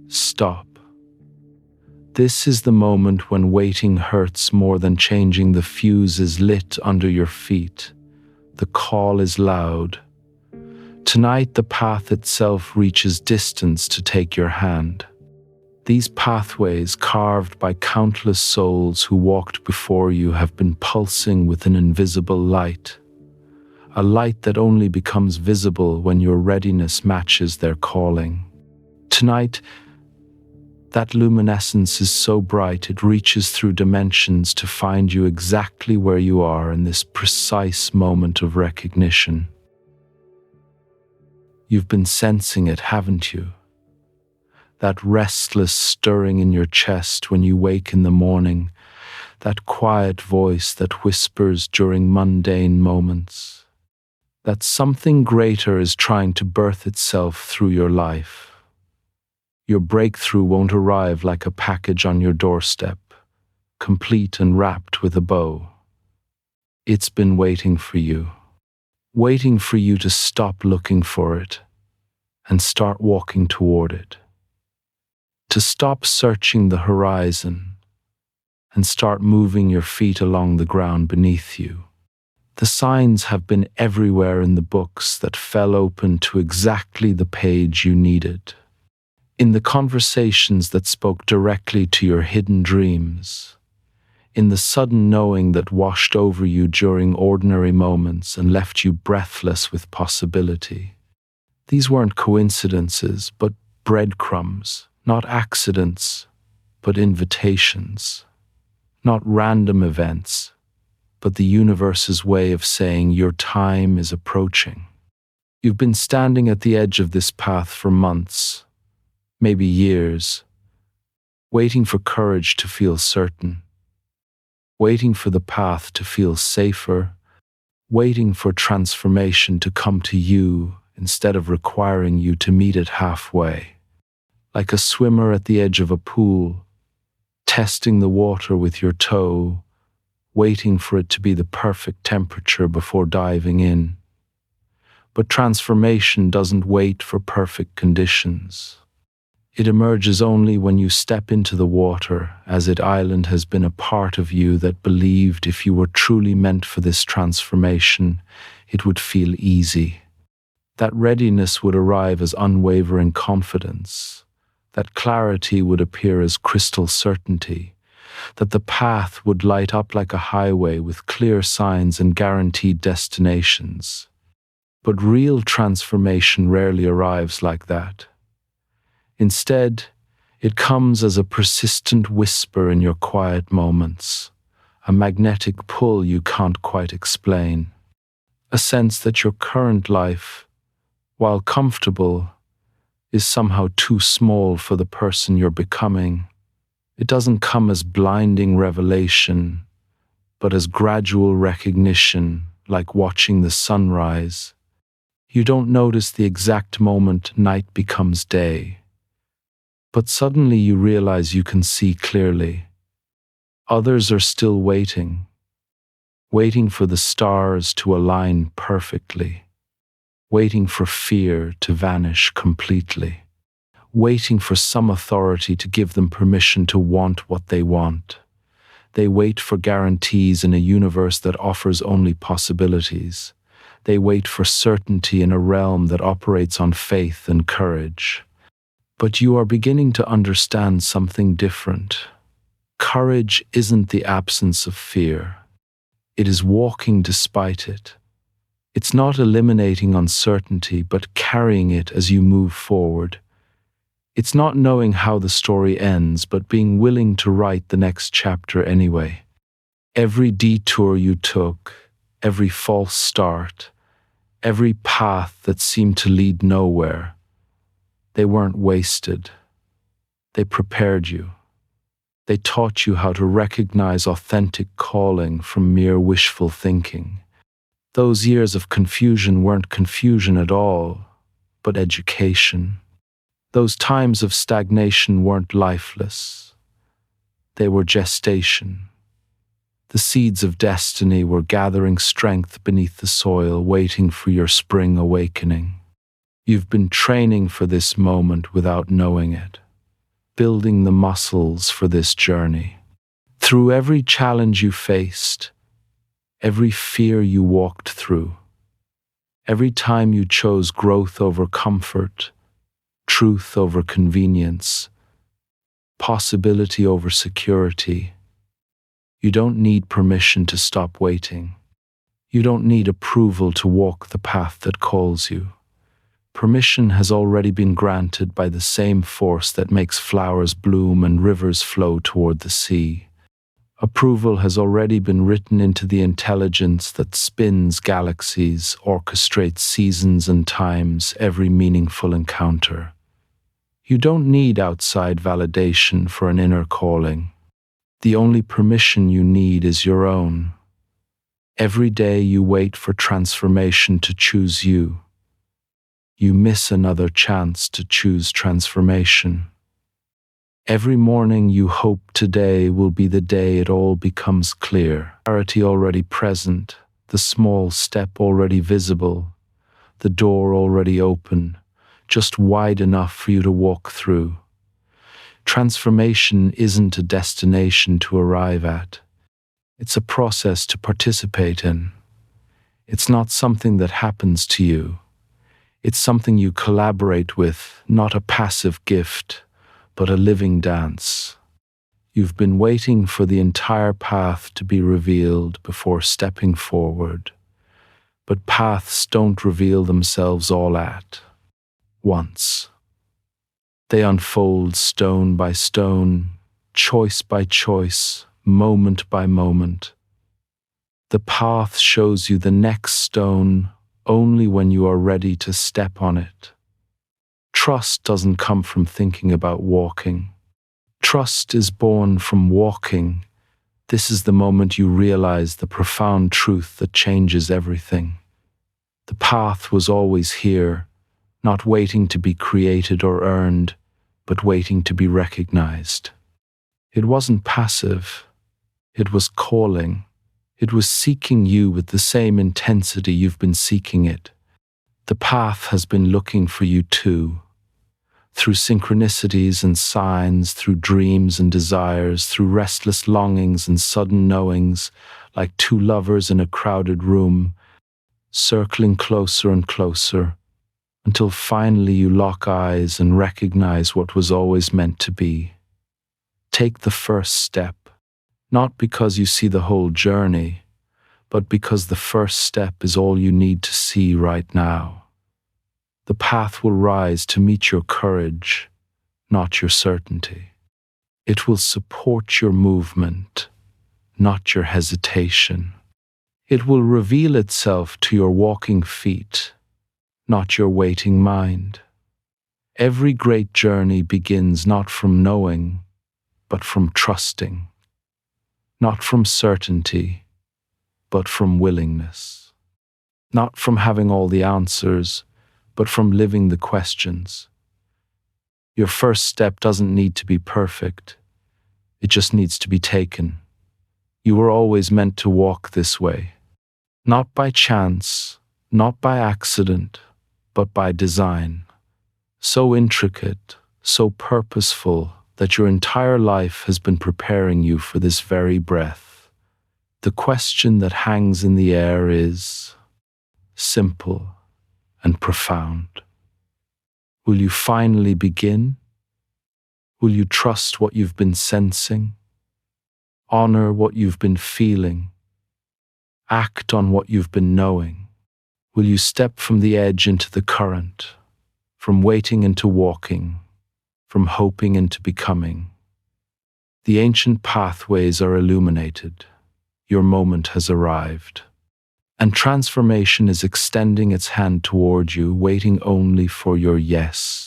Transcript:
Stop. This is the moment when waiting hurts more than changing the fuse is lit under your feet. The call is loud. Tonight, the path itself reaches distance to take your hand. These pathways, carved by countless souls who walked before you, have been pulsing with an invisible light. A light that only becomes visible when your readiness matches their calling. Tonight, that luminescence is so bright it reaches through dimensions to find you exactly where you are in this precise moment of recognition. You've been sensing it, haven't you? That restless stirring in your chest when you wake in the morning, that quiet voice that whispers during mundane moments. That something greater is trying to birth itself through your life. Your breakthrough won't arrive like a package on your doorstep, complete and wrapped with a bow. It's been waiting for you to stop looking for it and start walking toward it. To stop searching the horizon and start moving your feet along the ground beneath you. The signs have been everywhere in the books that fell open to exactly the page you needed. In the conversations that spoke directly to your hidden dreams, in the sudden knowing that washed over you during ordinary moments and left you breathless with possibility. These weren't coincidences, but breadcrumbs, not accidents, but invitations, not random events, but the universe's way of saying your time is approaching. You've been standing at the edge of this path for months, maybe years, waiting for courage to feel certain, waiting for the path to feel safer, waiting for transformation to come to you instead of requiring you to meet it halfway. Like a swimmer at the edge of a pool, testing the water with your toe, waiting for it to be the perfect temperature before diving in. But transformation doesn't wait for perfect conditions. It emerges only when you step into the water, as it island has been a part of you that believed if you were truly meant for this transformation, it would feel easy. That readiness would arrive as unwavering confidence. That clarity would appear as crystal certainty. That the path would light up like a highway with clear signs and guaranteed destinations. But real transformation rarely arrives like that. Instead, it comes as a persistent whisper in your quiet moments, a magnetic pull you can't quite explain, a sense that your current life, while comfortable, is somehow too small for the person you're becoming. It doesn't come as blinding revelation, but as gradual recognition, like watching the sunrise. You don't notice the exact moment night becomes day. But suddenly you realize you can see clearly. Others are still waiting for the stars to align perfectly, waiting for fear to vanish completely, waiting for some authority to give them permission to want what they want. They wait for guarantees in a universe that offers only possibilities. They wait for certainty in a realm that operates on faith and courage. But you are beginning to understand something different. Courage isn't the absence of fear. It is walking despite it. It's not eliminating uncertainty, but carrying it as you move forward. It's not knowing how the story ends, but being willing to write the next chapter anyway. Every detour you took, every false start, every path that seemed to lead nowhere, they weren't wasted. They prepared you. They taught you how to recognize authentic calling from mere wishful thinking. Those years of confusion weren't confusion at all, but education. Those times of stagnation weren't lifeless. They were gestation. The seeds of destiny were gathering strength beneath the soil, waiting for your spring awakening. You've been training for this moment without knowing it. building the muscles for this journey. Through every challenge you faced, every fear you walked through, every time you chose growth over comfort, truth over convenience, possibility over security, you don't need permission to stop waiting. You don't need approval to walk the path that calls you. Permission has already been granted by the same force that makes flowers bloom and rivers flow toward the sea. Approval has already been written into the intelligence that spins galaxies, orchestrates seasons and times, every meaningful encounter. You don't need outside validation for an inner calling. The only permission you need is your own. Every day you wait for transformation to choose you. You miss another chance to choose transformation. Every morning you hope today will be the day it all becomes clear. Clarity already present, the small step already visible, the door already open, just wide enough for you to walk through. Transformation isn't a destination to arrive at. It's a process to participate in. It's not something that happens to you. It's something you collaborate with, not a passive gift, but a living dance. You've been waiting for the entire path to be revealed before stepping forward. But paths don't reveal themselves all at once. They unfold stone by stone, choice by choice, moment by moment. The path shows you the next stone only when you are ready to step on it. Trust doesn't come from thinking about walking. Trust is born from walking. This is the moment you realize the profound truth that changes everything. The path was always here, not waiting to be created or earned, but waiting to be recognized. It wasn't passive. It was calling. It was seeking you with the same intensity you've been seeking it. The path has been looking for you too. Through synchronicities and signs, through dreams and desires, through restless longings and sudden knowings, like two lovers in a crowded room, circling closer and closer, until finally you lock eyes and recognize what was always meant to be. Take the first step, not because you see the whole journey, but because the first step is all you need to see right now. The path will rise to meet your courage, not your certainty. It will support your movement, not your hesitation. It will reveal itself to your walking feet, not your waiting mind. Every great journey begins not from knowing, but from trusting. Not from certainty, but from willingness. Not from having all the answers, but from living the questions. Your first step doesn't need to be perfect. It just needs to be taken. You were always meant to walk this way. Not by chance, not by accident, but by design. So intricate, so purposeful, that your entire life has been preparing you for this very breath. The question that hangs in the air is simple and profound. Will you finally begin? Will you trust what you've been sensing? Honor what you've been feeling? Act on what you've been knowing? Will you step from the edge into the current, from waiting into walking, from hoping into becoming? The ancient pathways are illuminated. Your moment has arrived. And transformation is extending its hand toward you, waiting only for your yes.